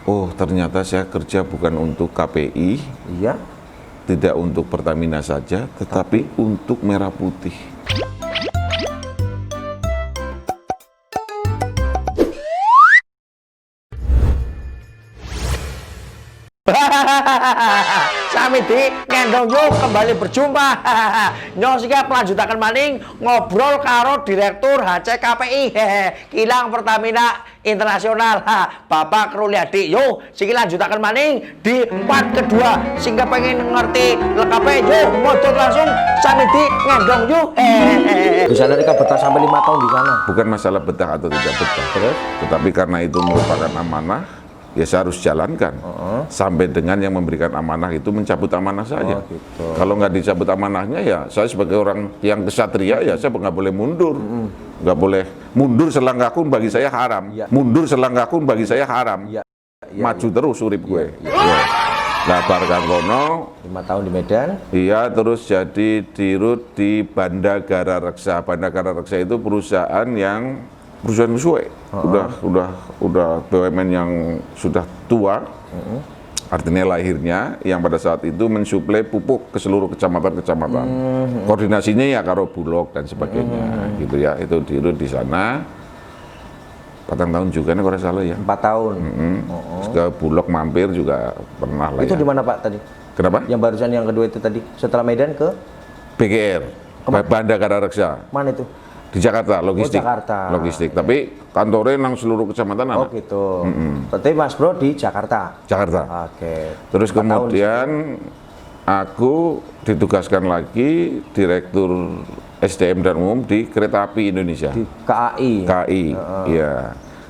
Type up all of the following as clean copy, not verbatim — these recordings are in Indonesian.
oh ternyata saya kerja bukan untuk KPI, Iya. tidak untuk Pertamina saja, tetapi untuk Merah Putih. Samidi ngendong yuk kembali berjumpa. Nyosika pelanjutakan maning ngobrol karo Direktur HCKPI Kilang Pertamina Internasional Bapak Ruliadi. Yuk siki lanjutakan maning di part kedua. Sing pengen ngerti lengkapnya yuk modot langsung Samidi ngendong yuk. Di sana mereka betah sampai 5 tahun di sana. Bukan masalah betah atau tidak betah, Terus? tetapi karena itu merupakan amanah, ya saya harus jalankan sampai dengan yang memberikan amanah itu mencabut amanah saja. Gitu. Kalau nggak dicabut amanahnya, ya saya sebagai orang yang kesatria ya saya nggak boleh mundur, nggak boleh mundur selangkah pun bagi saya haram. Ya. Mundur selangkah pun bagi saya haram. Ya. Maju terus urip gue. Ya. Ya. Nah, Barkan Kono, 5 tahun di Medan. iya terus jadi dirut di Bandagara Reksa. Bandagara Reksa itu perusahaan sesuai, udah BUMN yang sudah tua, artinya lahirnya yang pada saat itu mensuplai pupuk ke seluruh kecamatan-kecamatan. Koordinasinya ya karo Bulog dan sebagainya, gitu ya. Itu dirut di sana. 4 tahun juga nih kalau salah ya. 4 tahun. Ke Bulog mampir juga pernah lah Itu ya. di mana Pak tadi? Kenapa? Yang barusan yang kedua itu tadi setelah Medan ke BGR, Bandagara Reksa. mana itu? Di Jakarta, logistik. Jakarta. Logistik, tapi kantornya nang seluruh kecamatan Oh anak. gitu. Berarti Mas Bro di Jakarta. Jakarta. Oke. Terus 4 tahun di kemudian aku ditugaskan lagi Direktur SDM dan Umum di Kereta Api Indonesia. di KAI. KAI, ya.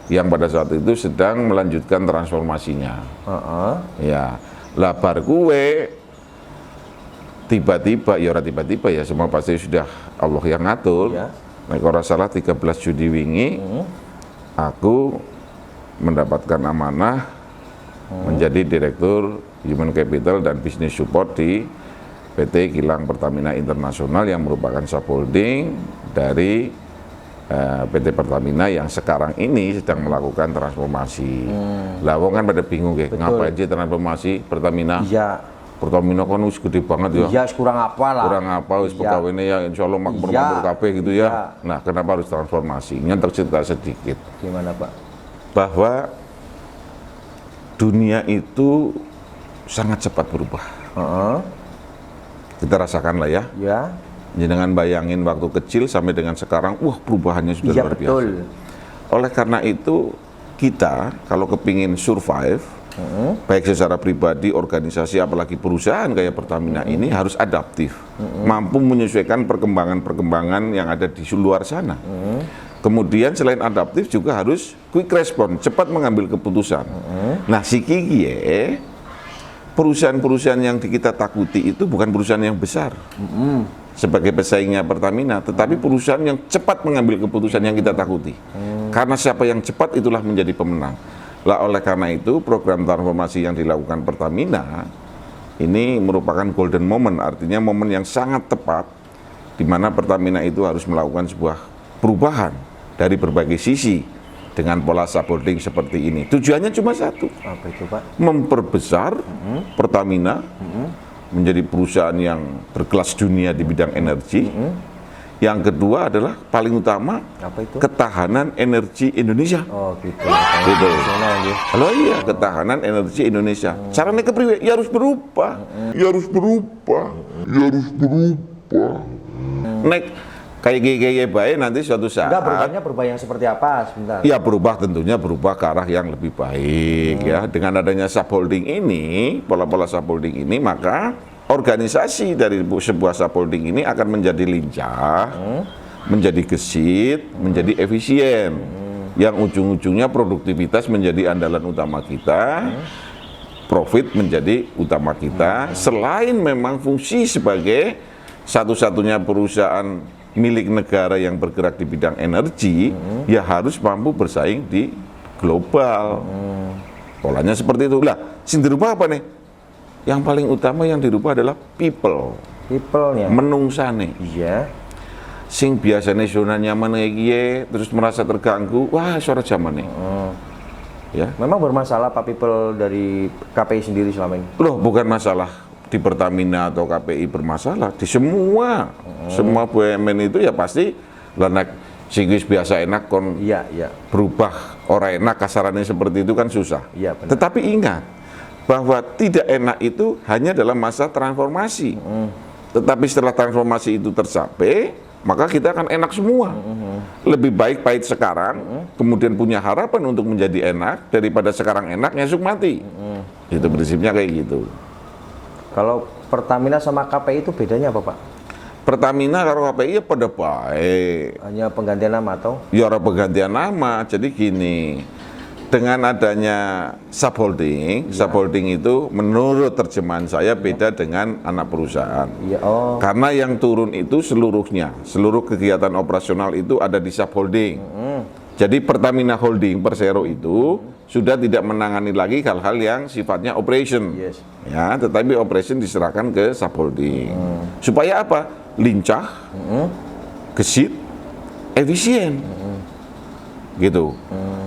Yang pada saat itu sedang melanjutkan transformasinya. Ya. Lah bar kuwe tiba-tiba, ya ora tiba-tiba ya, semua pasti sudah Allah yang ngatur. Ya. Nek ora salah 13 Juni wingi aku mendapatkan amanah menjadi Direktur Human Capital dan Business Support di PT Kilang Pertamina Internasional yang merupakan subholding dari PT Pertamina yang sekarang ini sedang melakukan transformasi. Lah wong kan pada bingung ngapain sih transformasi Pertamina? Iya. Pertamina kan wis gede banget ya. Iya, kurang apa lah. Kurang apa wis Iya. pegawainya ya insyaallah makmur-makmur kabeh gitu ya. Iya. Nah, kenapa harus transformasi? Nyentak cerita sedikit Gimana Pak? bahwa dunia itu sangat cepat berubah. Kita rasakan lah ya. Ya. Jangan bayangin waktu kecil sampai dengan sekarang, wah perubahannya sudah Iya luar biasa. betul. Oleh karena itu kita kalau kepingin survive, baik secara pribadi, organisasi, apalagi perusahaan kayak Pertamina ini harus adaptif, mampu menyesuaikan perkembangan-perkembangan yang ada di luar sana. Kemudian selain adaptif juga harus quick response, cepat mengambil keputusan. Nah, sikigie perusahaan-perusahaan yang kita takuti itu bukan perusahaan yang besar sebagai pesaingnya Pertamina, tetapi perusahaan yang cepat mengambil keputusan yang kita takuti. Karena siapa yang cepat itulah menjadi pemenang. Lah oleh karena itu program transformasi yang dilakukan Pertamina ini merupakan golden moment, artinya momen yang sangat tepat di mana Pertamina itu harus melakukan sebuah perubahan dari berbagai sisi dengan pola subholding seperti ini. Tujuannya cuma satu, Apa itu Pak? memperbesar Pertamina menjadi perusahaan yang berkelas dunia di bidang energi. Yang kedua adalah paling utama Apa itu? ketahanan energi Indonesia. Oh gitu. Gitu. Nasional, ya. Halo iya, ketahanan energi Indonesia. Caranya kepriwe? Ya harus berubah. Ya harus berubah. Ya harus berubah. Nek kayak gaya baik nanti suatu saat. Enggak, berubahnya berubah yang seperti apa? Sebentar. Ya berubah tentunya berubah ke arah yang lebih baik ya. Dengan adanya subholding ini, pola-pola subholding ini, maka organisasi dari sebuah subholding ini akan menjadi lincah, menjadi gesit, menjadi efisien. Yang ujung-ujungnya produktivitas menjadi andalan utama kita, profit menjadi utama kita. Selain memang fungsi sebagai satu-satunya perusahaan milik negara yang bergerak di bidang energi, ya harus mampu bersaing di global. Polanya seperti itu. Lah, sing dirubah apa nih? Yang paling utama yang dirubah adalah people. People-nya. Menungsane. Iya. Sing biasanya zona nyaman iki terus merasa terganggu, wah suara zaman nih. Ya. Memang bermasalah Pak People dari KPI sendiri selama ini? Loh, bukan masalah di Pertamina atau KPI bermasalah, di semua BUMN itu ya pasti lenek sikis biasa enak kon Iya. berubah orang enak kasarannya seperti itu kan susah. Iya, benar. Tetapi ingat bahwa tidak enak itu hanya dalam masa transformasi. Tetapi setelah transformasi itu tercapai, maka kita akan enak semua. Lebih baik pahit sekarang, kemudian punya harapan untuk menjadi enak daripada sekarang enak nyesuk mati. Itu prinsipnya kayak gitu. Kalau Pertamina sama KPI itu bedanya apa Pak? Pertamina karo KPI ya pada baik. Hanya penggantian nama atau? Ya orang penggantian nama. Jadi gini, dengan adanya subholding, subholding itu menurut terjemahan saya beda dengan anak perusahaan. Iya. Oh. Karena yang turun itu seluruhnya, seluruh kegiatan operasional itu ada di subholding. Jadi Pertamina Holding Persero itu sudah tidak menangani lagi hal-hal yang sifatnya operation. Yes. Ya, tetapi operation diserahkan ke subholding. Supaya apa? Lincah, gesit, efisien. Gitu.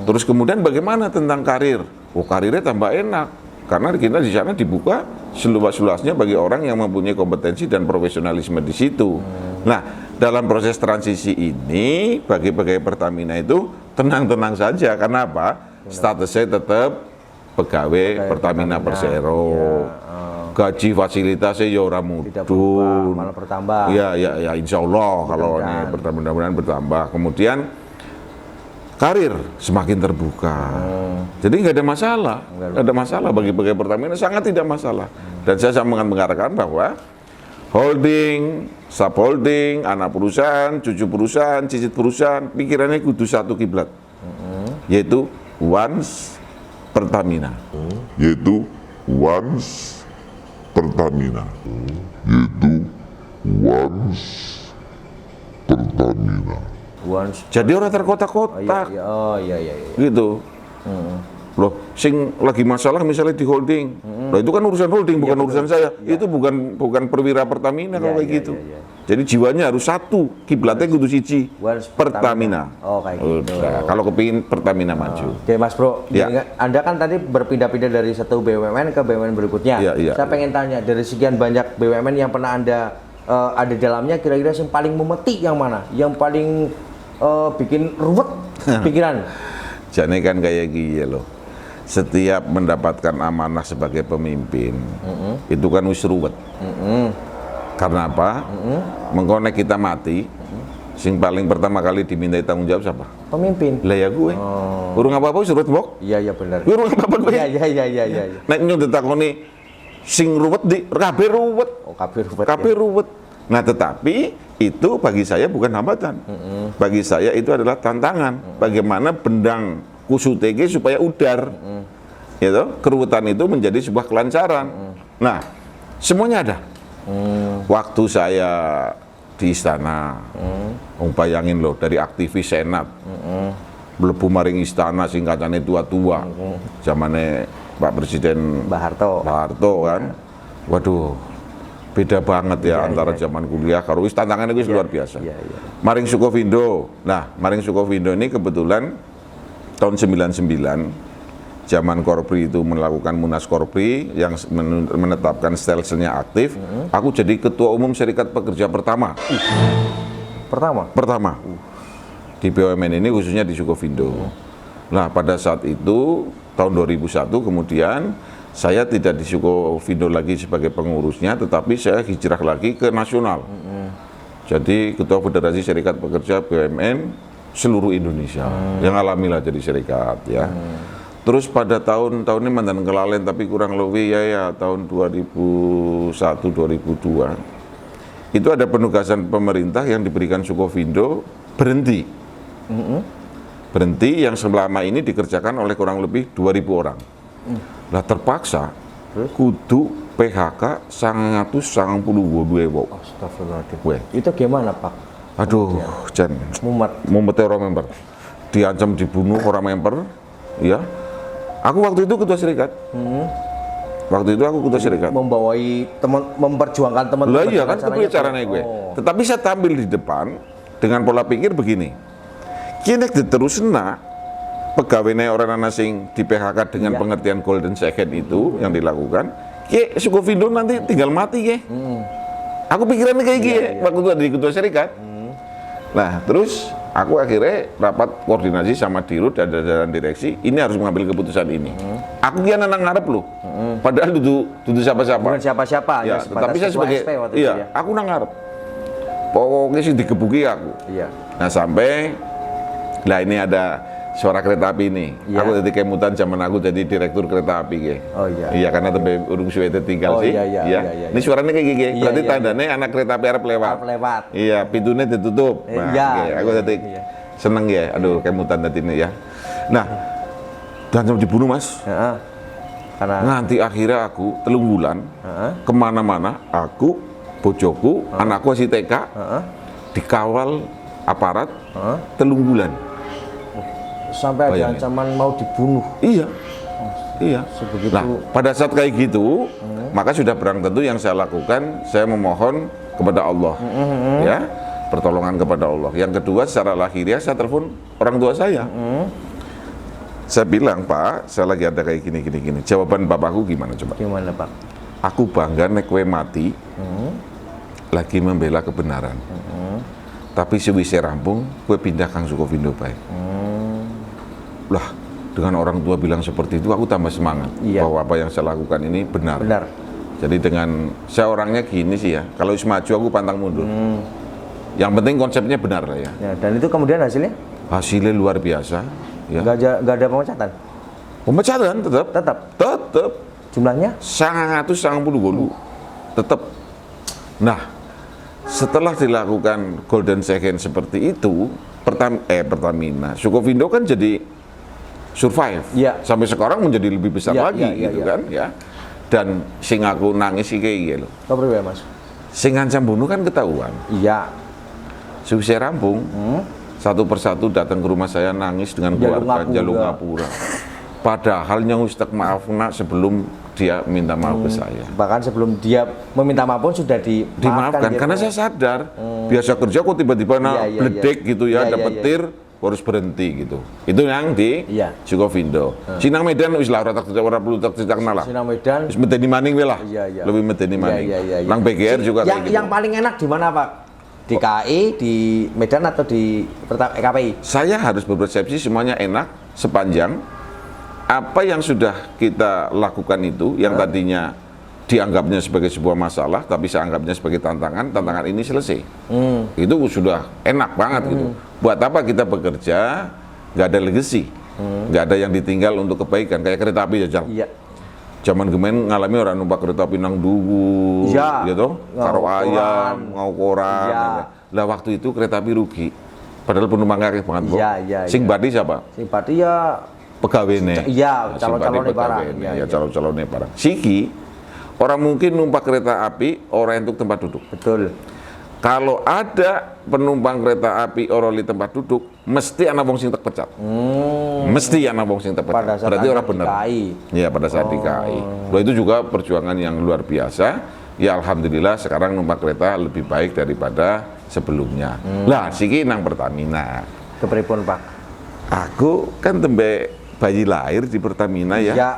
Terus kemudian bagaimana tentang karir? Oh, karirnya tambah enak. Karena kita di sana dibuka seluas-luasnya bagi orang yang mempunyai kompetensi dan profesionalisme di situ. Nah, dalam proses transisi ini bagi pegawai Pertamina itu tenang-tenang saja. Karena apa? Statusnya tetap pegawai Pertamina Persero. Gaji fasilitasnya ya ora Tidak berubah, mudun. malah bertambah. Ya, insya Allah kalau ini mudah-mudahan bertambah. Kemudian karir semakin terbuka. Jadi nggak ada masalah, nggak ada masalah bagi pegawai Pertamina, sangat tidak masalah. Dan saya sangat mengatakan bahwa holding, subholding, anak perusahaan, cucu perusahaan, cicit perusahaan, pikirannya kudu satu kiblat, yaitu once Pertamina. Yaitu once Pertamina. Yaitu once Pertamina. Jadi orang terkotak-kotak. Iya. Gitu. Loh, sing lagi masalah misalnya di holding. Loh, itu kan urusan holding, bukan urusan saya. Itu bukan perwira Pertamina kalau kayak gitu. Jadi jiwanya harus satu, kiblatnya kudu siji. Pertamina. Oh, kayak gitu. Udah, kalau kepingin Pertamina maju. Oke, Mas Bro. Ya. Anda kan tadi berpindah-pindah dari satu BUMN ke BUMN berikutnya. Iya. Saya pengen tanya, dari sekian banyak BUMN yang pernah Anda ada dalamnya, kira-kira yang paling memetik yang mana? Yang paling bikin ruwet pikiran? Jadi kan kayak gini loh. Setiap mendapatkan amanah sebagai pemimpin, itu kan wis ruwet. Karena apa? Mengkonek kita mati, sing paling pertama kali dimintai tanggung jawab siapa? Pemimpin. Lah ya gue. Urung apa-apa wis ruwet, Bok. Iya benar. Gue urung apa-apa gue. Iya. Nek nyuwun takoni sing ruwet di kabeh ruwet. Oh, kabeh ruwet. Kabeh ruwet. Nah, tetapi itu bagi saya bukan hambatan. Bagi saya itu adalah tantangan. Bagaimana bendang kusutege supaya udar. Gitu. Keruwetan itu menjadi sebuah kelancaran. Nah, semuanya ada. Waktu saya di istana, bayangin loh, dari aktivis senat, mlebu maring istana singkatannya tua-tua, zamannya Pak Presiden Pak Harto kan. Waduh, beda banget ya antara zaman kuliah karo wis tantangannya wis luar biasa. Maring Sukovindo. Nah, Maring Sukovindo ini kebetulan tahun 99 zaman Korpri itu melakukan Munas Korpri yang menetapkan Stelselnya aktif, aku jadi ketua umum Serikat Pekerja pertama. Pertama. Di BUMN ini khususnya di Sukovindo. Nah, pada saat itu tahun 2001 kemudian saya tidak di Sukovindo lagi sebagai pengurusnya, tetapi saya hijrah lagi ke nasional. Jadi ketua Federasi Serikat Pekerja BUMN seluruh Indonesia yang alamilah jadi serikat ya. Terus pada tahun ini mantan kelalen tapi kurang lebih ya tahun 2001-2002 itu ada penugasan pemerintah yang diberikan Sukovindo berhenti. Berhenti yang selama ini dikerjakan oleh kurang lebih 2.000 orang. Lah terpaksa kudu PHK 192 wong. Astagfirullahaladzim. Itu gimana, Pak? Aduh, Jan. Mumet orang member. Diancam dibunuh orang member, ya. Aku waktu itu ketua serikat. Waktu itu aku ketua serikat. Membawai teman, memperjuangkan teman-teman. Lah iya kan itu caranya gue. Tetapi saya tampil di depan dengan pola pikir begini. Kini terus pegawainya orang asing di PHK dengan Iya. pengertian golden second itu yang dilakukan, Sukovindo nanti tinggal mati ya. Aku pikirannya kayak gini waktu itu di ketua serikat. Nah, terus aku akhirnya rapat koordinasi sama Dirut dan jajaran direksi, ini harus mengambil keputusan ini. Aku kian anak ngarep loh. Padahal duduk siapa-siapa. Bukan siapa-siapa, Ya, sebatas tapi saya ketua sebagai SP waktu itu ya. aku nang ngarep. Pokoknya sih digebuki aku. Iya. Nah, sampai lah ini ada suara kereta api ini. Iya. Aku jadi kemutan zaman aku jadi direktur kereta api ke. Oh iya. Iya, karena tembe urung suwe tinggal Oh, sih. iya. Ini suaranya kayak gini. Iya, Berarti iya, tandanya anak kereta api arep lewat. Arep lewat. Iya, pintunya ditutup. Nah, Iya, oke, aku iya, jadi iya. seneng ya. Aduh, kemutan tadi ini ya. Nah, dan sampai dibunuh Mas. Heeh. Karena Nanti akhirnya aku telung bulan kemana-mana, aku, bojoku, anakku masih TK, dikawal aparat telung bulan. sampai ada Bayangin. ancaman mau dibunuh. Iya, iya. Sebegitu. Nah, pada saat kayak gitu, maka sudah barang tentu yang saya lakukan, saya memohon kepada Allah, ya, pertolongan kepada Allah. Yang kedua, secara lahiriah saya telepon orang tua saya. Saya bilang, Pak, saya lagi ada kayak gini. Jawaban bapakku gimana coba? Gimana Pak? Aku bangga nek kowe mati, lagi membela kebenaran. Tapi sewise rampung, kowe pindah Kang Sukovindo bae. Lah, dengan orang tua bilang seperti itu, aku tambah semangat Iya. bahwa apa yang saya lakukan ini benar. Benar. Jadi dengan saya orangnya gini sih ya, kalau wis maju aku pantang mundur. Yang penting konsepnya benar lah ya. Ya, dan itu kemudian hasilnya Hasilnya luar biasa. Ya. nggak ada pemecatan. Pemecatan tetap. Tetap jumlahnya. 190 golu. Tetap. Nah, setelah dilakukan golden second seperti itu, Pertamina, Sukovindo kan jadi survive. Iya. Sampai sekarang menjadi lebih besar Iya, lagi iya, gitu iya. kan ya. Dan sing aku nangis iki kayak lho. Apa ya Mas? Sing ngancam bunuh kan ketahuan. Iya. Selesai rampung, satu persatu datang ke rumah saya nangis dengan Jaluk keluarga ngapura. Jaluk Ngapura. Padahal yang Ustaz maaf nak sebelum dia minta maaf ke saya. Bahkan sebelum dia meminta maaf pun sudah Dimaafkan gitu. karena saya sadar biasa kerja kok tiba-tiba Iya, bledek gitu ya, Iya, dapet iya, tir harus berhenti gitu. Itu yang di Iya. Sukovindo. Sinang Medan wis lah ora perlu tak kenal lah. Sinang Medan. Wis medeni maning we lah. Iya, iya. Lebih medeni maning. Iya. Nang BGR juga yang, kayak gitu. yang paling enak di mana Pak? Di KAI, di Medan atau di KPI? Saya harus berpersepsi semuanya enak sepanjang apa yang sudah kita lakukan itu yang tadinya dianggapnya sebagai sebuah masalah tapi saya anggapnya sebagai tantangan ini selesai. Itu sudah enak banget gitu. Buat apa kita bekerja nggak ada legacy, nggak ada yang ditinggal untuk kebaikan kayak kereta api aja. Iya. Zaman gemen ngalami orang numpak kereta api nang duwu, Iya. gitu, karo Ngau ayam, ngau koran. Iya. Lah waktu itu kereta api rugi, padahal penumpangnya akeh banget. Bro. Iya. Sing badi siapa? Simpati ya. Pegawainya. Iya, Nah, calon-calonnya simpati barang. pegawainya, Iya. ya calon-calonnya barang. Siki, orang mungkin numpak kereta api, orang untuk tempat duduk. Betul. Kalau ada penumpang kereta api orang di tempat duduk, mesti anak wong sing terpecat. Mesti anak wong sing terpecat. Pada saat Berarti Anda orang benar. di KAI. Iya, pada saat di KAI. Loh, itu juga perjuangan yang luar biasa. Ya alhamdulillah sekarang numpak kereta lebih baik daripada sebelumnya. Lah, siki nang Pertamina. Kepripun Pak? Aku kan tembe bayi lahir di Pertamina ya. Ya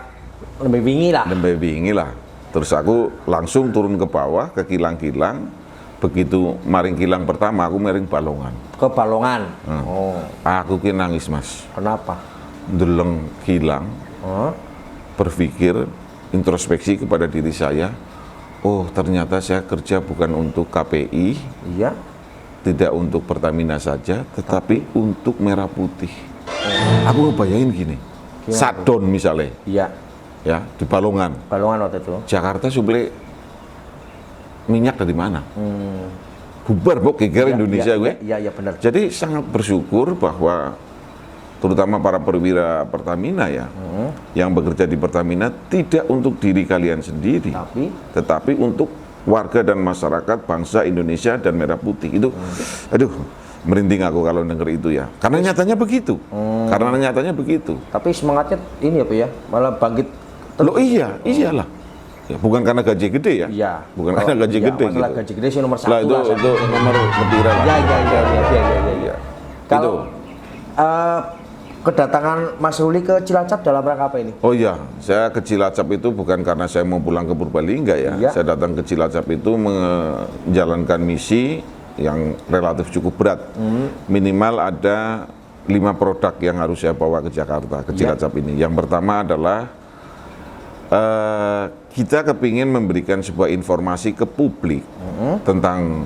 lebih wingi lah. Tembe wingi lah. Terus aku langsung turun ke bawah ke kilang-kilang. Begitu maring kilang pertama aku maring Balongan. Ke Balongan. Oh, Aku ki nangis Mas. kenapa? Ndeleng kilang, Oh, berpikir introspeksi kepada diri saya. Oh, ternyata saya kerja bukan untuk KPI, iya. tidak untuk Pertamina saja, tetapi untuk Merah Putih. Aku ngebayangin gini. Sadon misalnya, Iya. ya, di Balongan. Balongan waktu itu. Jakarta suplai minyak dari mana? Bubar bok geger Indonesia gue. Iya benar. Jadi sangat bersyukur bahwa terutama para perwira Pertamina ya, yang bekerja di Pertamina tidak untuk diri kalian sendiri, tetapi untuk warga dan masyarakat bangsa Indonesia dan Merah Putih. Itu, aduh, merinding aku kalau denger itu ya. Karena nyatanya begitu. Karena nyatanya begitu. Tapi semangatnya ini apa ya? Malah bangkit. Loh iya, iyalah. Ya, bukan karena gaji gede ya. Iya. Bukan karena gaji gede gitu. Masalah gaji gede sih nomor satu Lah itu lah. nomor lebih lah. Iya. Iya. Kalau kedatangan Mas Ruli ke Cilacap dalam rangka apa ini? Oh iya, saya ke Cilacap itu bukan karena saya mau pulang ke Purbalingga ya. Iya. Saya datang ke Cilacap itu menjalankan misi yang relatif cukup berat. Minimal ada 5 produk yang harus saya bawa ke Jakarta, ke Cilacap ini. Yang pertama adalah kita kepingin memberikan sebuah informasi ke publik tentang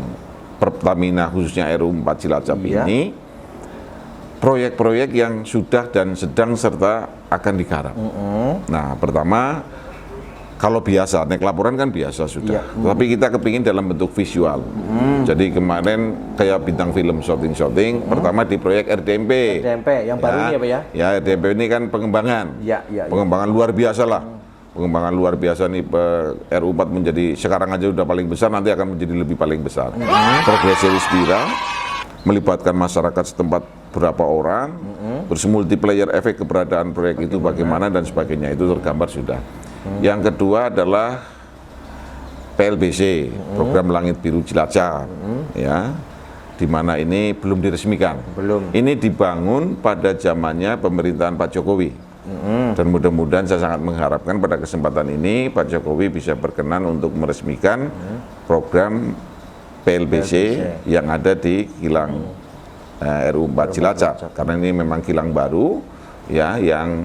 Pertamina khususnya RU4 Cilacap ini, proyek-proyek yang sudah dan sedang serta akan digarap. Nah, pertama, kalau biasa, naik laporan kan biasa sudah. Tapi kita kepingin dalam bentuk visual. Jadi kemarin kayak bintang film syuting-syuting, pertama di proyek RDMP. RDMP, yang baru ini ya Pak ya? Ya, RDMP ini kan pengembangan. Pengembangan luar biasa lah. Pengembangan luar biasa nih, RU4 menjadi, sekarang aja udah paling besar, nanti akan menjadi lebih paling besar. Progresi Wispira, melibatkan masyarakat setempat berapa orang, terus multiplayer efek keberadaan proyek itu bagaimana dan sebagainya, itu tergambar sudah. Yang kedua adalah PLBC, Program Langit Biru Cilacap, ya, di mana ini belum diresmikan. Ini dibangun pada zamannya pemerintahan Pak Jokowi. Dan mudah-mudahan saya sangat mengharapkan pada kesempatan ini Pak Jokowi bisa berkenan untuk meresmikan program PLBC yang ada di kilang RU4 Cilacap, karena ini memang kilang baru ya, yang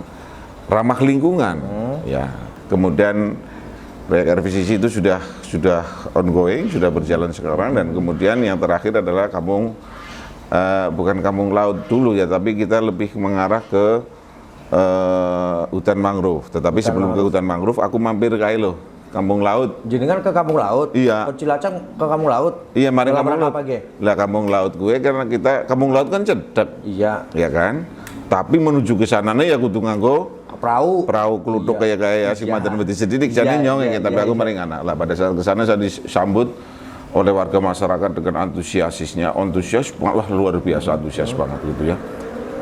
ramah lingkungan ya. Kemudian proyek RVCC itu sudah ongoing, sudah berjalan sekarang, dan kemudian yang terakhir adalah bukan kampung laut dulu ya, tapi kita lebih mengarah ke hutan mangrove. Tetapi sebelum ke hutan mangrove, aku mampir ke Ailo, kampung laut. Jenengan ke kampung laut? Iya. Ke Cilacap ke kampung laut? Iya, mari dalam kampung laut. apa, Ge? Lah kampung laut gue karena kita kampung laut kan cedek. Iya. Ya kan? Tapi menuju ke sananya ya kudu nganggo perahu kluthuk kayak si Madan Beti Sedidik jane nyong ya, tapi aku mari ngana. Lah pada saat ke sana saya disambut oleh warga masyarakat dengan antusias malah luar biasa antusias banget gitu ya.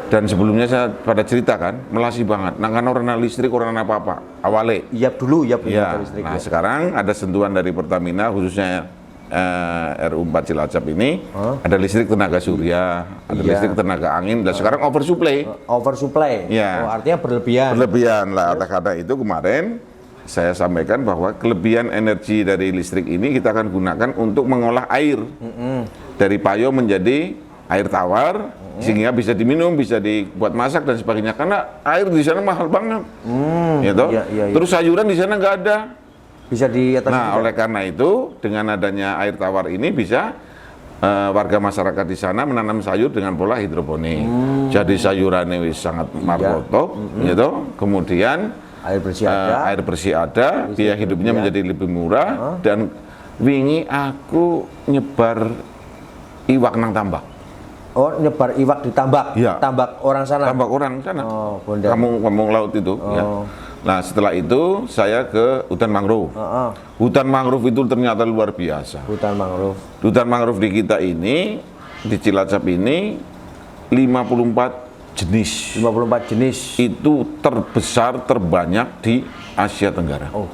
Dan sebelumnya saya pada cerita kan, melasi banget. Nah kan orang listrik, orang apa-apa, awale. Iya dulu, ya punya listrik. Nah sekarang ada sentuhan dari Pertamina, khususnya RU4 Cilacap ini, ada listrik tenaga surya, ada listrik tenaga angin, dan sekarang oversupply. Oversupply? Ya. Oh, artinya berlebihan? Berlebihan lah, oleh karena itu kemarin saya sampaikan bahwa kelebihan energi dari listrik ini kita akan gunakan untuk mengolah air. Dari payo menjadi air tawar, sehingga bisa diminum, bisa dibuat masak dan sebagainya. Karena air di sana mahal banget, gitu. Terus sayuran di sana nggak ada. Bisa di atas. Nah, oleh karena itu, dengan adanya air tawar ini bisa warga masyarakat di sana menanam sayur dengan pola hidroponik. Jadi sayurannya sangat markoto, gitu. Kemudian air bersih ada, biaya hidupnya menjadi lebih murah, dan wingi aku nyebar iwak nang tambak. Oh, nyebar iwak di tambak? Ya. Tambak orang sana? Tambak orang sana. Oh, kampung laut itu. Ya. Nah, setelah itu saya ke hutan mangrove. Hutan mangrove itu ternyata luar biasa. Hutan mangrove di kita ini, di Cilacap ini, 54 jenis. 54 jenis? Itu terbesar, terbanyak di Asia Tenggara. Oh.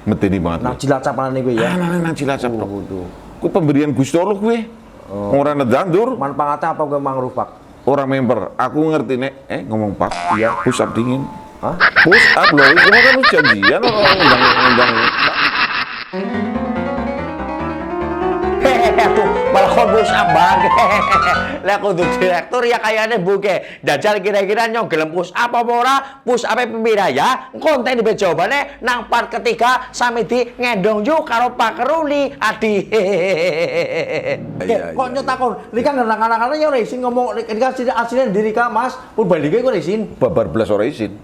Medeni banget. Nang Cilacap mana nih gue ya? Nang Cilacap. Ku pemberian Gusti Allah gue. Orang nedandur. Manfaatnya apa gue mangrove, Pak? Orang member, aku ngerti nek, ngomong Pak, iya, push up dingin. Hah? Push up loh, itu kan janjian orang undang-undang. Aduh, malah kok push up bang. Lah kudu direktur ya kayaknya buke. Dajal kira-kira nyong gelem push up apa ora? Push up pembira ya. Konten di jawabane nang part ketiga sami di ngendong yuk karo Pak Ruli Adi. Kok nyotakon? Rika ngenang-ngenang ya ora isin ngomong Rika asline diri ka Mas Purbalingga kok ora isin. Babar belas ora izin.